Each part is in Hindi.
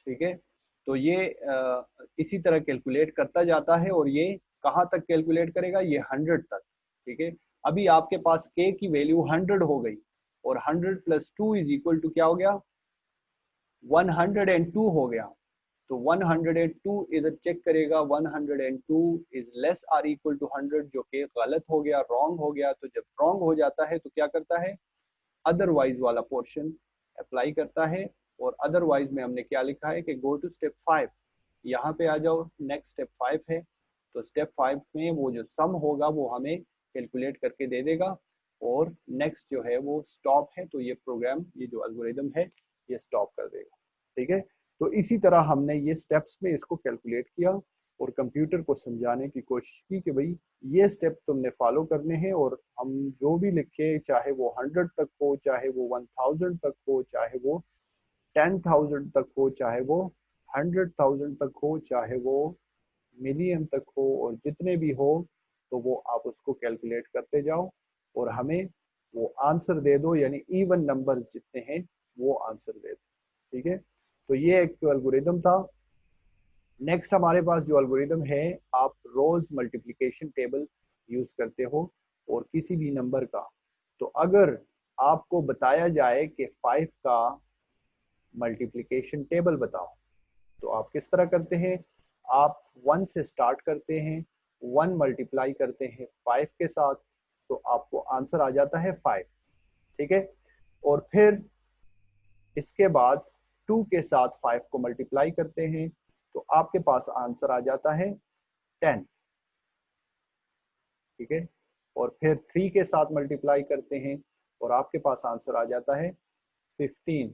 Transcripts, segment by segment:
ठीक है। तो ये इसी तरह कैलकुलेट करता जाता है और ये कहाँ तक कैलकुलेट करेगा, ये 100 तक। ठीक है। अभी आपके पास k की वैल्यू 100 हो गई और 100 + 2 इज इक्वल टू क्या हो गया, 102 हो गया। तो 102 इधर चेक करेगा, 102 is less or equal to 100, जो कि गलत हो गया, रॉन्ग हो गया। तो जब रॉन्ग हो जाता है तो क्या करता है, अदरवाइज वाला पोर्शन अप्लाई करता है। और अदरवाइज में हमने क्या लिखा है कि गो टू स्टेप 5, यहाँ पे आ जाओ, नेक्स्ट स्टेप 5 है। तो स्टेप 5 में वो जो सम होगा वो हमें कैलकुलेट करके दे देगा और नेक्स्ट जो है वो स्टॉप है। तो ये प्रोग्राम, ये जो एल्गोरिदम है ये स्टॉप कर देगा। ठीक है। तो इसी तरह हमने ये स्टेप्स में इसको कैलकुलेट किया और कंप्यूटर को समझाने की कोशिश की कि भाई ये स्टेप तुमने फॉलो करने हैं और हम जो भी लिखे, चाहे वो 100 तक हो, चाहे वो 1000 तक हो, चाहे वो 10,000 तक हो, चाहे वो 100,000 तक हो, चाहे वो मिलियन तक हो, और जितने भी हो, तो वो आप उसको कैलकुलेट करते जाओ और हमें वो आंसर दे दो, यानी इवन नंबर्स जितने हैं वो आंसर दे दो। ठीक है। तो ये एक एल्गोरिदम था। नेक्स्ट हमारे पास जो एल्गोरिदम है, आप रोज मल्टीप्लिकेशन टेबल यूज करते हो और किसी भी नंबर का। तो अगर आपको बताया जाए कि 5 का मल्टीप्लिकेशन टेबल बताओ, तो आप किस तरह करते हैं, आप 1 से स्टार्ट करते हैं, 1 मल्टीप्लाई करते हैं 5 के साथ, तो आपको आंसर आ जाता है 5। ठीक है। और फिर इसके बाद 2 के साथ 5 को मल्टीप्लाई करते हैं तो आपके पास आंसर आ जाता है 10। ठीक है। और फिर 3 के साथ मल्टीप्लाई करते हैं और आपके पास आंसर आ जाता है 15।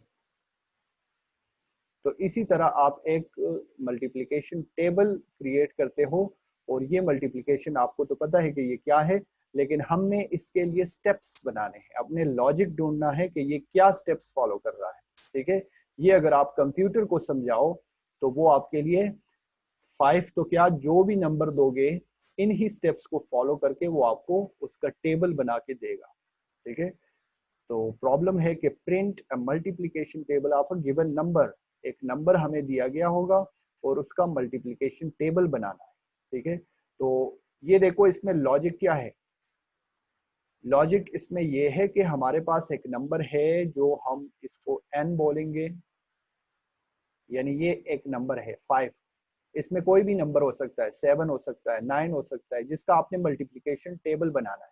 तो इसी तरह आप एक मल्टीप्लिकेशन टेबल क्रिएट करते हो और ये मल्टीप्लिकेशन आपको तो पता है कि ये क्या है, लेकिन हमने इसके लिए स्टेप्स बनाने हैं, अपने लॉजिक ढूंढना है कि ये क्या स्टेप्स फॉलो कर रहा है। ठीक है। ये अगर आप कंप्यूटर को समझाओ तो वो आपके लिए 5 तो क्या, जो भी नंबर दोगे इन ही स्टेप्स को फॉलो करके वो आपको उसका टेबल बना के देगा। ठीक है। तो प्रॉब्लम है कि print a multiplication table of a given number, एक नंबर हमें दिया गया होगा और उसका मल्टीप्लिकेशन टेबल बनाना है। ठीक है। तो ये देखो इसमें लॉजिक क्या है, लॉजिक इसमें ये है कि हमारे पास एक नंबर है जो हम इसको n बोलेंगे, यानी ये एक नंबर है 5। इसमें कोई भी नंबर हो सकता है, 7 हो सकता है, 9 हो सकता है, जिसका आपने मल्टीप्लिकेशन टेबल बनाना है।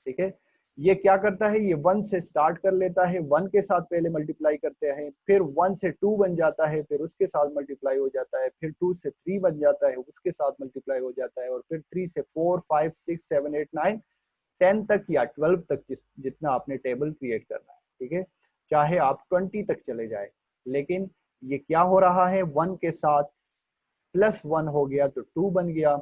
ठीक है। ये क्या करता है, ये 1 से स्टार्ट कर लेता है, 1 के साथ पहले मल्टीप्लाई करते हैं, फिर 1 से 2 बन जाता है, फिर उसके साथ मल्टीप्लाई हो जाता है, फिर 2 से 3 बन जाता है, उसके साथ मल्टीप्लाई हो जाता है, और फिर 3 से 4 5 6 7 8 9 10 तक या 12 तक जितना आपने टेबल क्रिएट करना है। ठीक है। चाहे आप 20 तक चले जाए, लेकिन ये क्या हो रहा है, 1 के साथ +1 हो गया तो 2 बन गया,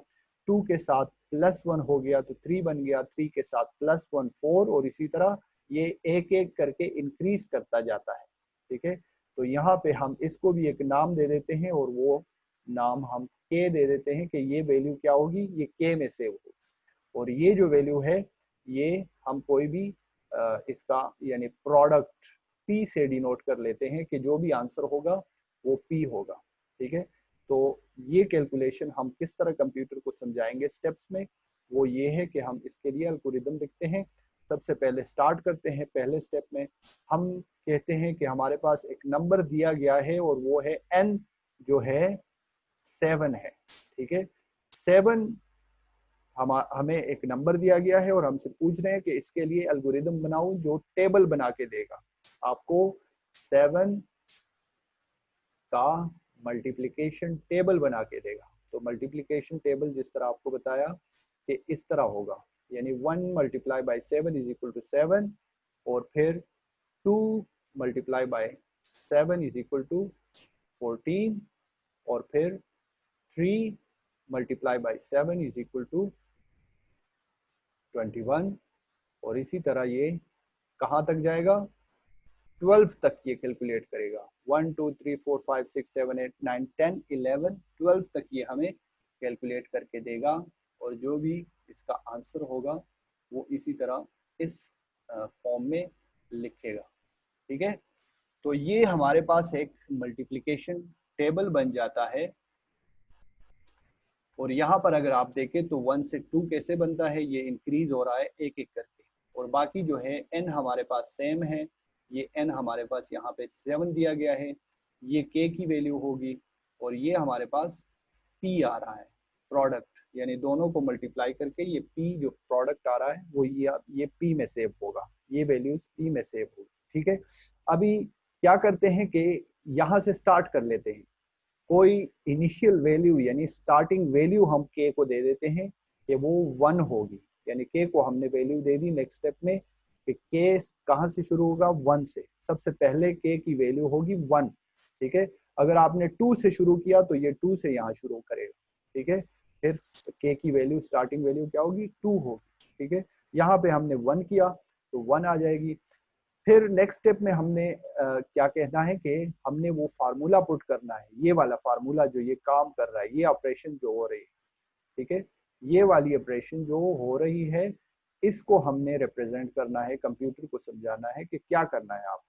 2 के साथ +1 हो गया तो 3 बन गया, 3 के साथ +1 4, और इसी तरह ये एक एक करके इंक्रीज करता जाता है। ठीक है। तो यहाँ पे हम इसको भी एक नाम दे देते हैं और वो नाम हम k दे देते हैं कि ये वैल्यू क्या होगी, ये k में सेव होगी। और ये जो वैल्यू है ये हम कोई भी इसका यानी प्रोडक्ट p से डिनोट कर लेते हैं कि जो भी आंसर होगा वो p होगा। ठीक है। तो ये कैलकुलेशन हम किस तरह कंप्यूटर को समझाएंगे स्टेप्स में, वो ये है कि हम इसके लिए एल्गोरिदम लिखते हैं। सबसे पहले स्टार्ट करते हैं, पहले स्टेप में हम कहते हैं कि हमारे पास एक नंबर दिया गया है और वो है n, जो है 7 है। ठीक है। 7 हमें एक नंबर दिया गया है और हमसे पूछ रहे हैं कि इसके लिए एल्गोरिदम बनाओ जो टेबल बना के देगा आपको 7 का मल्टीप्लिकेशन टेबल बना के देगा। तो मल्टीप्लिकेशन टेबल जिस तरह आपको बताया कि इस तरह होगा, यानी 1 multiply by 7 is equal to 7, और फिर 2 multiply by 7 is equal to 14, और फिर 3 multiply by 7 is equal to 21, और इसी तरह ये कहाँ तक जाएगा, 12 तक ये कैलकुलेट करेगा। 1 2 3 4 5 6 7 8 9 10 11 12 तक ये हमें कैलकुलेट करके देगा, और जो भी इसका आंसर होगा वो इसी तरह इस फॉर्म में लिखेगा। ठीक है। तो ये हमारे पास एक मल्टीप्लिकेशन टेबल बन जाता है। और यहाँ पर अगर आप देखें तो 1 से 2 कैसे बनता है, ये इंक्रीज हो रहा है एक एक करके। और बाकी जो है n हमारे पास सेम है, ये n हमारे पास यहाँ पे 7 दिया गया है, ये k की वैल्यू होगी, और ये हमारे पास p आ रहा है प्रोडक्ट, यानी दोनों को मल्टीप्लाई करके ये p जो प्रोडक्ट आ रहा है वो ये p में सेव होगा, ये वैल्यूज p में सेव होगी। ठीक है, अभी क्या करते हैं कि यहाँ से स्टार्ट कर लेते हैं। कोई इनिशियल वैल्यू यानी स्टार्टिंग वैल्यू हम k को दे देते हैं कि वो 1 होगी, यानी k को हमने वैल्यू दे दी नेक्स्ट स्टेप में कि k कहाँ से शुरू होगा, 1 से। सबसे पहले k की वैल्यू होगी 1। ठीक है, अगर आपने 2 से शुरू किया तो ये 2 से यहाँ शुरू करेगा। ठीक है, फिर k की वैल्यू स्टार्टिंग वैल्यू क्या होगी, 2 होगी। ठीक है, यहाँ पे हमने 1 किया तो 1 आ जाएगी। फिर नेक्स्ट स्टेप में हमने क्या कहना है कि हमने वो फार्मूला पुट करना है, ये वाला फार्मूला जो ये काम कर रहा है, ये ऑपरेशन जो हो रही है। ठीक है, ये वाली ऑपरेशन जो हो रही है इसको हमने रिप्रेजेंट करना है, कंप्यूटर को समझाना है कि क्या करना है। आप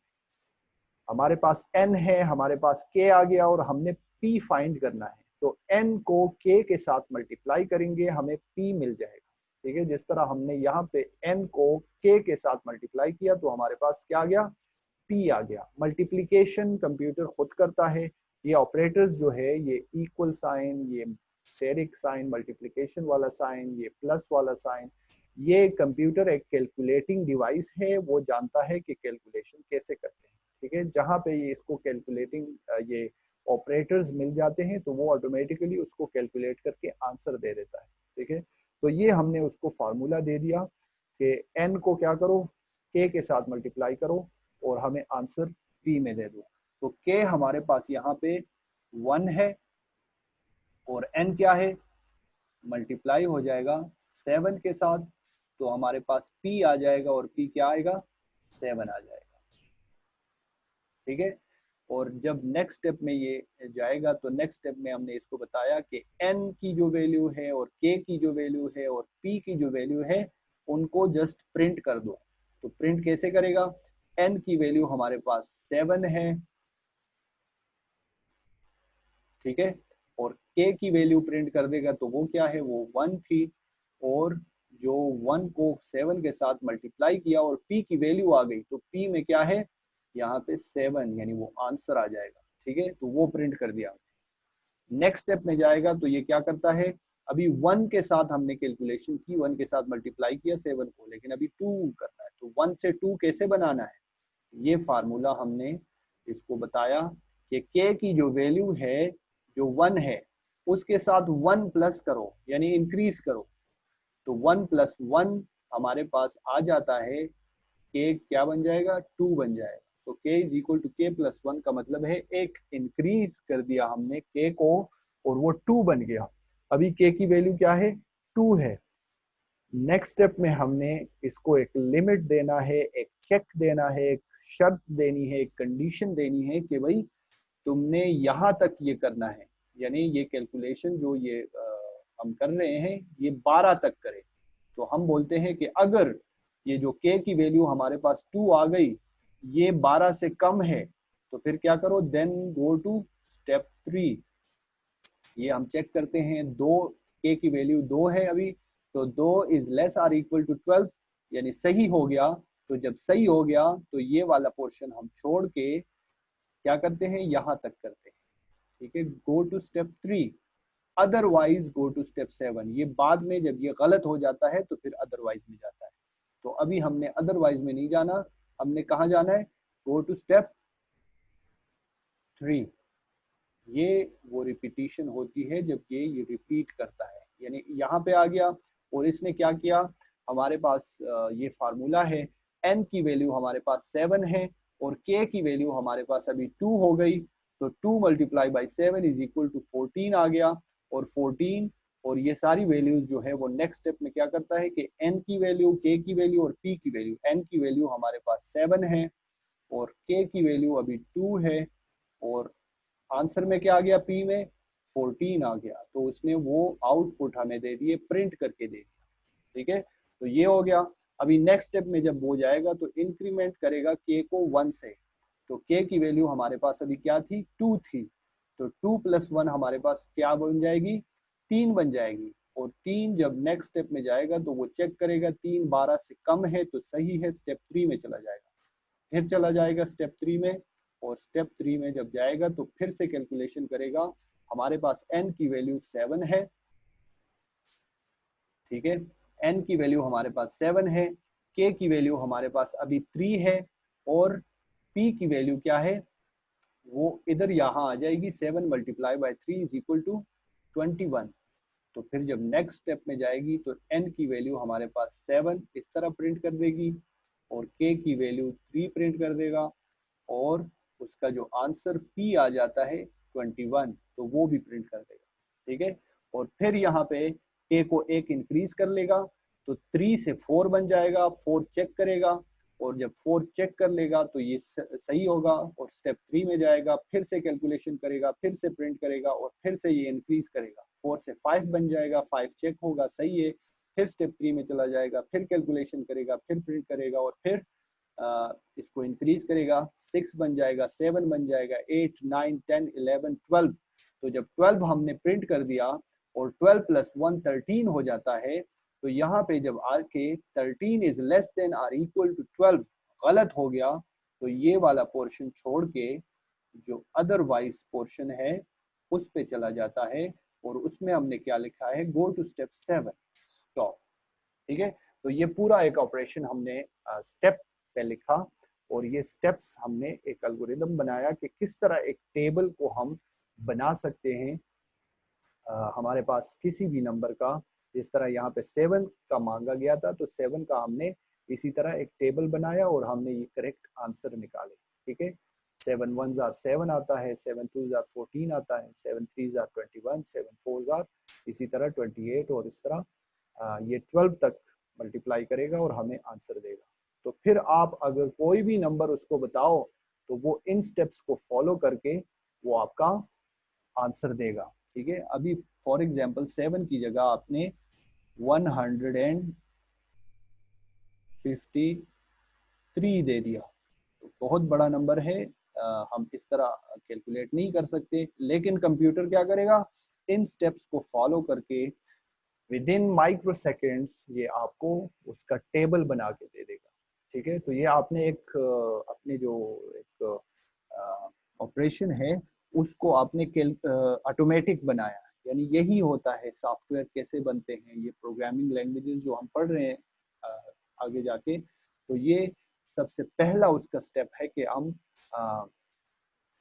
हमारे पास n है, हमारे पास k आ गया और हमने p फाइंड करना है, तो n को k के साथ मल्टीप्लाई करेंगे हमें p मिल जाएगा। ठीक है, जिस तरह हमने यहाँ पे n को k के साथ मल्टीप्लाई किया तो हमारे पास क्या आ गया, p आ गया। मल्टीप्लिकेशन कंप्यूटर खुद करता है, ये ऑपरेटर्स जो है ये इक्वल साइन, ये स्टेरिक साइन, मल्टीप्लिकेशन वाला साइन, ये प्लस वाला साइन, ये कंप्यूटर एक कैलकुलेटिंग डिवाइस है, वो जानता है कि कैलकुलेशन कैसे करते हैं। ठीक है, जहाँ पे ये इसको कैलकुलेटिंग ये ऑपरेटर्स मिल जाते हैं तो वो ऑटोमेटिकली उसको कैलकुलेट करके आंसर दे देता है। ठीक है, तो ये हमने उसको फार्मूला दे दिया कि n को क्या करो, k के साथ मल्टीप्लाई करो और हमें आंसर p में दे दो। तो k हमारे पास यहाँ पे 1 है और n क्या है, मल्टीप्लाई हो जाएगा 7 के साथ, तो हमारे पास p आ जाएगा और p क्या आएगा, 7 आ जाएगा। ठीक है, और जब नेक्स्ट स्टेप में ये जाएगा तो नेक्स्ट स्टेप में हमने इसको बताया कि n की जो वैल्यू है और k की जो वैल्यू है और p की जो वैल्यू है उनको जस्ट प्रिंट कर दो। तो प्रिंट कैसे करेगा, n की वैल्यू हमारे पास 7 है, ठीक है, और k की वैल्यू प्रिंट कर देगा तो वो क्या है, वो 1 थी, और जो 1 को 7 के साथ मल्टीप्लाई किया और p की वैल्यू आ गई तो p में क्या है, यहाँ पे 7, यानी वो आंसर आ जाएगा। ठीक है, तो वो प्रिंट कर दिया। नेक्स्ट स्टेप में जाएगा तो ये क्या करता है, अभी 1 के साथ हमने कैलकुलेशन की, 1 के साथ मल्टीप्लाई किया 7 को, लेकिन अभी 2 करना है, तो 1 से 2 कैसे बनाना है, ये फार्मूला हमने इसको बताया कि k की जो वैल्यू है जो 1 है उसके साथ 1 प्लस करो, यानी इंक्रीज करो, तो 1 प्लस 1 हमारे पास आ जाता है, k क्या बन जाएगा, 2 बन जाएगा। तो k is equal to k plus 1 का मतलब है एक इंक्रीज कर दिया हमने k को और वो 2 बन गया। अभी k की वैल्यू क्या है, 2 है। नेक्स्ट स्टेप में हमने इसको एक लिमिट देना है, एक चेक देना है, एक शर्त देनी है, एक कंडीशन देनी है कि भाई तुमने यहाँ तक ये करना है, यानी ये कैलकुलेशन जो ये हम कर रहे हैं ये 12 तक करे। तो हम बोलते हैं कि अगर ये जो k की वैल्यू हमारे पास 2 आ गई, ये 12 से कम है, तो फिर क्या करो, देन गो टू स्टेप 3। ये हम चेक करते हैं, 2 k की वैल्यू 2 है अभी, तो 2 is less or equal to 12, यानी सही हो गया। तो जब सही हो गया तो ये वाला पोर्शन हम छोड़ के क्या करते हैं, यहाँ तक करते हैं। ठीक है, go to step 3, otherwise go to step 7। ये बाद में जब ये गलत हो जाता है तो फिर अदरवाइज में जाता है। तो अभी हमने अदरवाइज में नहीं जाना, हमने कहाँ जाना है, गो टू स्टेप 3। ये वो रिपीटिशन होती है जब ये रिपीट करता है, यानी यहाँ पे आ गया और इसने क्या किया, हमारे पास ये फार्मूला है, n की वैल्यू हमारे पास 7 है और k की वैल्यू हमारे पास अभी 2 हो गई, तो 2 multiply by 7 is equal to 14 आ गया। और 14 और ये सारी वैल्यूज जो है वो नेक्स्ट स्टेप में क्या करता है कि n की वैल्यू, k की वैल्यू और p की वैल्यू, n की वैल्यू हमारे पास 7 है और k की वैल्यू अभी 2 है और आंसर में क्या आ गया, p में 14 आ गया, तो उसने वो आउटपुट हमें दे दिए, प्रिंट करके दे दिया। ठीक है, तो ये हो गया। अभी नेक्स्ट स्टेप में जब वो जाएगा तो इंक्रीमेंट करेगा k को 1 से, तो k की वैल्यू हमारे पास अभी क्या थी, 2 थी, तो 2 + 1 हमारे पास क्या बन जाएगी, 3 बन जाएगी। और 3 जब नेक्स्ट स्टेप में जाएगा तो वो चेक करेगा 3 12 से कम है तो सही है, स्टेप 3 में चला जाएगा। फिर चला जाएगा स्टेप 3 में, और स्टेप 3 में जब जाएगा तो फिर से कैलकुलेशन करेगा। हमारे पास n की वैल्यू 7 है, ठीक है, n की वैल्यू हमारे पास 7 है, k की वैल्यू हमारे पास अभी 3 है, और p की वैल्यू क्या है, वो इधर यहाँ आ जाएगी। 7 × 3 = 21। तो फिर जब नेक्स्ट स्टेप में जाएगी तो n की वैल्यू हमारे पास 7 इस तरह प्रिंट कर देगी, और k की वैल्यू 3 प्रिंट कर देगा, और उसका जो आंसर p आ जाता है 21, तो वो भी प्रिंट कर देगा, ठीक है। और फिर यहाँ पे k को 1 इंक्रीज कर लेगा, तो 3 से 4 बन जाएगा, 4 चेक करेगा, और जब 4 चेक कर लेगा तो ये सही होगा, और स्टेप 3 में जाएगा, फिर से कैलकुलेशन करेगा, फिर से प्रिंट करेगा, और फिर से ये इंक्रीज करेगा, 4 से 5 बन जाएगा, 5 चेक होगा, सही है, फिर स्टेप 3 में चला जाएगा, फिर कैलकुलेशन करेगा, फिर प्रिंट करेगा, और फिर इसको इंक्रीज करेगा, 6 बन जाएगा, 7 बन जाएगा, 8 9 10 11 12। तो जब 12 हमने प्रिंट कर दिया और 12 + 1 13 हो जाता है, तो यहाँ पे जब आके 13 is less than or equal to 12 गलत हो गया, तो ये वाला पोर्शन छोड़ के जो अदरवाइज पोर्शन है उस पे चला जाता है, और उसमें हमने क्या लिखा है, गो टू स्टेप 7 स्टॉप, ठीक है। तो ये पूरा एक ऑपरेशन हमने स्टेप पे लिखा, और ये स्टेप्स हमने एक एल्गोरिदम बनाया कि किस तरह एक टेबल को हम बना सकते हैं। हमारे पास किसी भी नंबर का, जिस तरह यहाँ पे 7 का मांगा गया था, तो 7 का हमने इसी तरह एक टेबल बनाया और हमने ये करेक्ट आंसर निकाले, ठीक है। 7 1s are 7 आता है, 7 2s are 14 आता है, 7 3s are 21, 7 4s are इसी तरह 28, और इस तरह ये 12 तक मल्टीप्लाई करेगा और हमें आंसर देगा। तो फिर आप अगर कोई भी नंबर उसको बताओ तो वो इन स्टेप्स को फॉलो करके वो आपका आंसर देगा, ठीक है। अभी फॉर एग्जांपल 7 की जगह आपने 153 दे दिया, तो बहुत बड़ा नंबर है, हम इस तरह कैलकुलेट नहीं कर सकते, लेकिन कंप्यूटर क्या करेगा, इन स्टेप्स को फॉलो करके विद इन माइक्रो सेकेंड्स ये आपको उसका टेबल बना के दे देगा, ठीक है। तो ये आपने एक अपने जो एक ऑपरेशन है उसको आपने ऑटोमेटिक बनाया, यानी यही होता है सॉफ्टवेयर कैसे बनते हैं, ये प्रोग्रामिंग लैंग्वेजेस जो हम पढ़ रहे हैं आगे जाके। तो ये सबसे पहला उसका स्टेप है कि हम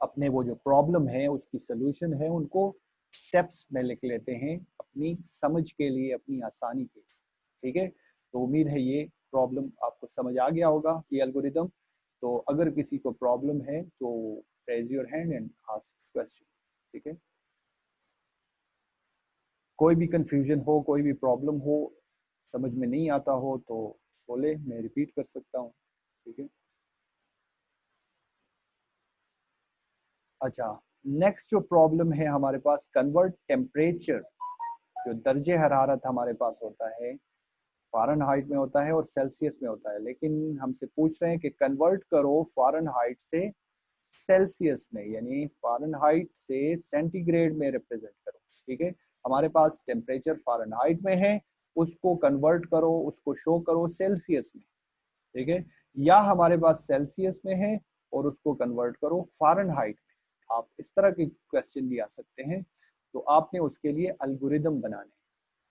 अपने वो जो प्रॉब्लम है उसकी सोल्यूशन है उनको स्टेप्स में लिख लेते हैं अपनी समझ के लिए, अपनी आसानी के लिए, ठीक है। तो उम्मीद है ये प्रॉब्लम आपको समझ आ गया होगा, ये एल्गोरिदम। तो अगर किसी को प्रॉब्लम है तो raise your hand and ask question, ठीक है। कोई भी कंफ्यूजन हो, कोई भी प्रॉब्लम हो, समझ में नहीं आता हो तो बोले, मैं रिपीट कर सकता हूँ, ठीक है। अच्छा, नेक्स्ट जो प्रॉब्लम है हमारे पास, कन्वर्ट टेम्परेचर, जो दर्जे हरारत हमारे पास होता है फ़ारेनहाइट में होता है और सेल्सियस में होता है, लेकिन हमसे पूछ रहे हैं कि कन्वर्ट करो फ़ारेनहाइट से सेल्सियस में, यानी फ़ारेनहाइट से सेंटीग्रेड में रिप्रेजेंट करो, ठीक है। हमारे पास टेम्परेचर फ़ारेनहाइट में है, उसको कन्वर्ट करो, उसको शो करो सेल्सियस में, ठीक है। या हमारे पास सेल्सियस में है और उसको कन्वर्ट करो फ़ारेनहाइट में। आप इस तरह के क्वेश्चन भी आ सकते हैं, तो आपने उसके लिए एल्गोरिदम बनाने।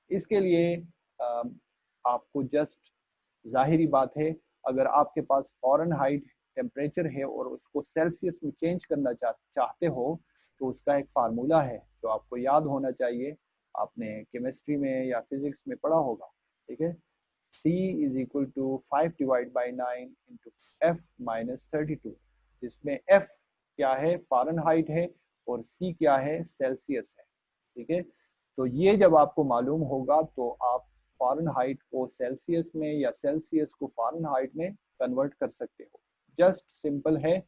इसके लिए आपको जस्ट जाहिरी बात है, अगर आपके पास फ़ारेनहाइट टेम्परेचर है और उसको सेल्सियस में चेंज करना चाहते हो, तो उसका एक फार्मूला है जो आपको याद होना चाहिए, आपने केमिस्ट्री में या फिजिक्स में पढ़ा होगा, ठीक है। C = 5/9 × F-32, जिसमें F क्या है, फ़ारेनहाइट है, और C क्या है, सेल्सियस है, ठीक है। तो ये जब आपको मालूम होगा तो आप फ़ारेनहाइट को सेल्सियस में या सेल्सियस को फ़ारेनहाइट में कन्वर्ट कर सकते हो। जस्ट सिंपल है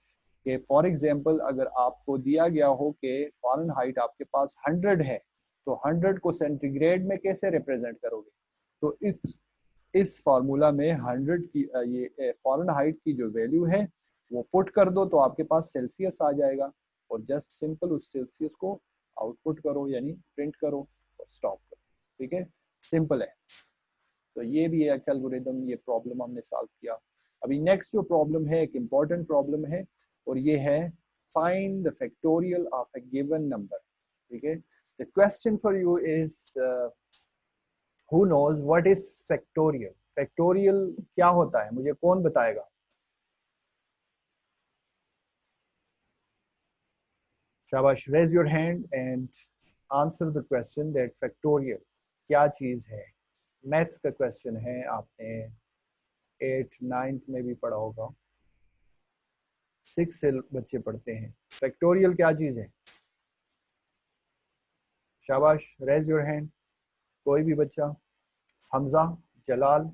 कि फॉर एग्जांपल अगर आपको दिया गया हो कि फ़ारेनहाइट आपके पास 100 है, तो 100 को सेंटीग्रेड में कैसे रिप्रेजेंट करोगे, तो इस फार्मूला में 100 की ये फ़ारेनहाइट की जो वैल्यू है वो पुट कर दो तो आपके पास सेल्सियस आ जाएगा, और जस्ट सिंपल उस सेल्सियस को आउटपुट करो यानी प्रिंट करो और स्टॉप करो। ठीक है, सिंपल है। तो ये भी एक एल्गोरिदम, ये प्रॉब्लम हमने सॉल्व किया। अभी नेक्स्ट जो प्रॉब्लम है एक इम्पॉर्टेंट प्रॉब्लम है और ये है find the factorial of a given number. ठीक है, the question for you is who knows what is factorial? Factorial क्या होता है, मुझे कौन बताएगा? शाबाश, raise your hand and answer the question that factorial क्या चीज है। मैथ्स का क्वेश्चन है, आपने 8th 9th में भी पढ़ा होगा, 6 से बच्चे पढ़ते हैं। फैक्टोरियल क्या चीज है? शाबाश, रेज योर हैंड, कोई भी बच्चा। हमजा, जलाल।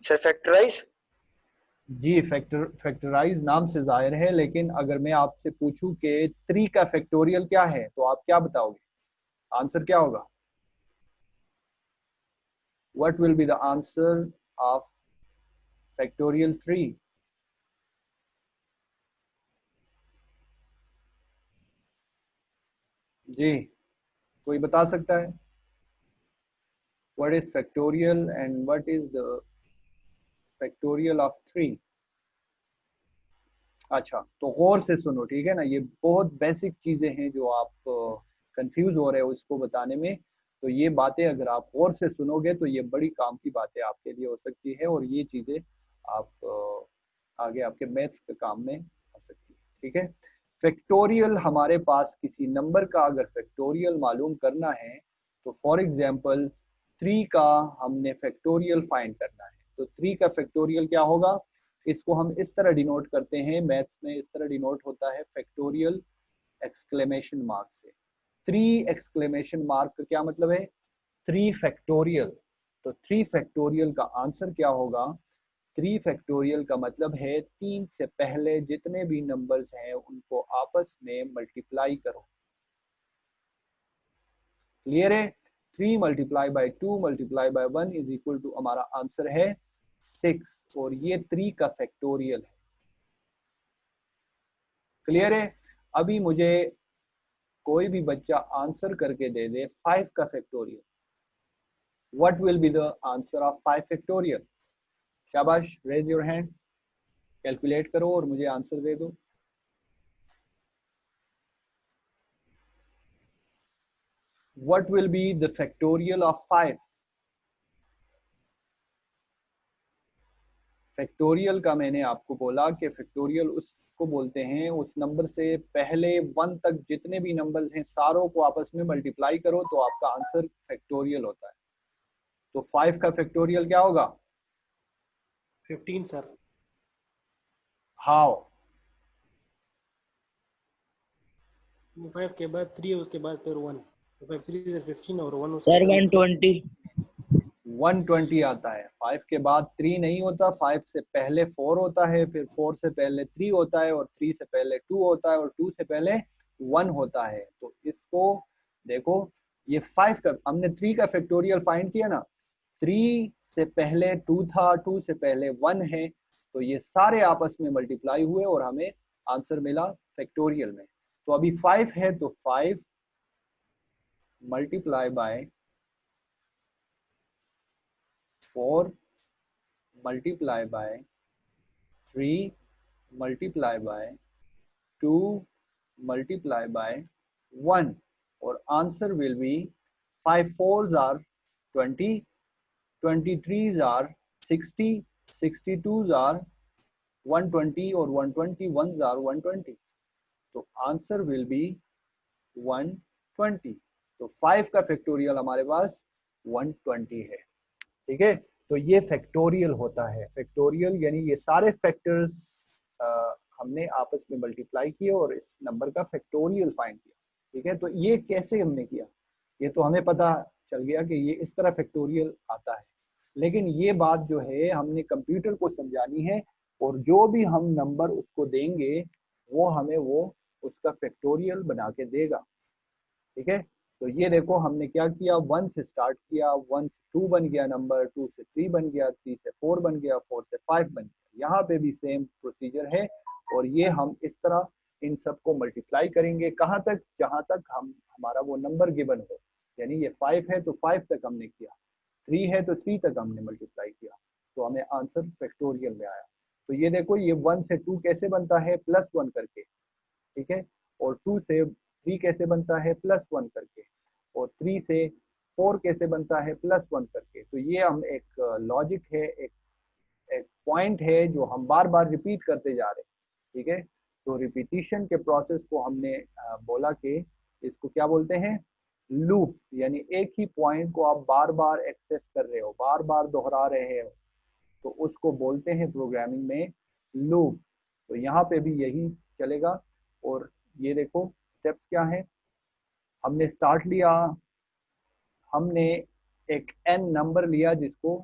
Sir factorise. जी, फैक्टराइज नाम से जाहिर है, लेकिन अगर मैं आपसे पूछूं कि 3 का फैक्टोरियल क्या है तो आप क्या बताओगे? आंसर क्या होगा? What will be the answer of factorial 3? जी, कोई बता सकता है? What is factorial and what is the factorial of 3? अच्छा, तो गौर से सुनो, ठीक है ना, ये बहुत बेसिक चीजें हैं जो आप कंफ्यूज हो रहे हो इसको बताने में। तो ये बातें अगर आप गौर से सुनोगे तो ये बड़ी काम की बातें आपके लिए हो सकती है और ये चीजें आप आगे आपके मैथ्स के काम में आ सकती है। ठीक है, फैक्टोरियल हमारे पास किसी नंबर का अगर फैक्टोरियल मालूम करना है तो फॉर एग्जाम्पल 3 का हमने फैक्टोरियल फाइंड करना है, तो 3 का फैक्टोरियल क्या होगा? इसको हम इस तरह डिनोट करते हैं मैथ्स में, इस तरह डिनोट होता है फैक्टोरियल एक्सक्लेमेशन मार्क से। 3 एक्सक्लेमेशन मार्क का क्या मतलब है? 3 फैक्टोरियल। तो 3 फैक्टोरियल का आंसर क्या होगा? 3 फैक्टोरियल का मतलब है 3 से पहले जितने भी नंबर्स हैं उनको आपस में मल्टीप्लाई करो। क्लियर है? 3 multiply by 2 multiply by 1 is equal to हमारा आंसर है 6 और ये 3 का फैक्टोरियल है। क्लियर है? अभी मुझे कोई भी बच्चा आंसर करके दे दे 5 का factorial. What will be the answer of 5 factorial? शाबाश, रेज योर हैंड, कैलकुलेट करो और मुझे आंसर दे दो। What will be the factorial of 5? Factorial का मैंने आपको बोला कि फैक्टोरियल उसको बोलते हैं उस नंबर से पहले 1 तक जितने भी नंबर्स हैं सारों को आपस में मल्टीप्लाई करो तो आपका आंसर फैक्टोरियल होता है। तो 5 का फैक्टोरियल क्या होगा? 15 सर। हाउ? 5 के बाद 3 है, उसके बाद फिर 1, तो 5 3 is 15 और 1 सर 120 120 आता है। 5 के बाद 3 नहीं होता, 5 से पहले 4 होता है, फिर 4 से पहले 3 होता है और 3 से पहले 2 होता है और 2 से पहले 1 होता है। तो इसको देखो, ये 5 का हमने 3 का फैक्टोरियल फाइंड किया ना, 3 से पहले 2 था, 2 से पहले 1 है, तो ये सारे आपस में मल्टीप्लाई हुए और हमें आंसर मिला फैक्टोरियल में। तो अभी 5 है तो 5 multiply by 4 multiply by 3 multiply by 2 multiply by 1 और answer will be 5 4s are 20, 23s are 60, 62s are 120 और 121s are 120। तो आंसर विल बी 120। तो 5 का फैक्टोरियल हमारे पास 120 है। ठीक है, तो ये फैक्टोरियल होता है। फैक्टोरियल यानी ये सारे फैक्टर्स हमने आपस में मल्टीप्लाई किए और इस नंबर का फैक्टोरियल फाइंड किया। ठीक है, तो ये कैसे हमने किया, ये तो हमें पता चल गया कि ये इस तरह फैक्टोरियल आता है, लेकिन ये बात जो है हमने कंप्यूटर को समझानी है और जो भी हम नंबर उसको देंगे वो हमें वो उसका फैक्टोरियल बना के देगा। ठीक है, तो ये देखो हमने क्या किया, 1 से स्टार्ट किया, 1 से 2 बन गया नंबर, 2 से 3 बन गया, 3 से 4 बन गया, 4 से 5 बन गया। यहाँ पे भी सेम प्रोसीजर है और ये हम इस तरह इन सबको मल्टीप्लाई करेंगे कहाँ तक, जहां तक हमारा वो नंबर गिवन हो। यानी ये 5 है तो 5 तक हमने किया, 3 है तो 3 तक हमने मल्टीप्लाई किया, तो हमें आंसर फैक्टोरियल में आया। तो ये देखो ये 1 से 2 कैसे बनता है, +1 करके, ठीक है। और 2 से 3 कैसे बनता है, +1 करके। और 3 से 4 कैसे बनता है, +1 करके। तो ये हम एक लॉजिक है, एक पॉइंट है जो हम बार बार रिपीट करते जा रहे हैं, ठीक है। तो रिपीटिशन के प्रोसेस को हमने बोला कि इसको क्या बोलते हैं, लूप। यानी एक ही पॉइंट को आप बार बार एक्सेस कर रहे हो, बार बार दोहरा रहे हो, तो उसको बोलते हैं प्रोग्रामिंग में लूप। तो यहाँ पे भी यही चलेगा। और ये देखो स्टेप्स क्या है, हमने स्टार्ट लिया, हमने एक n नंबर लिया जिसको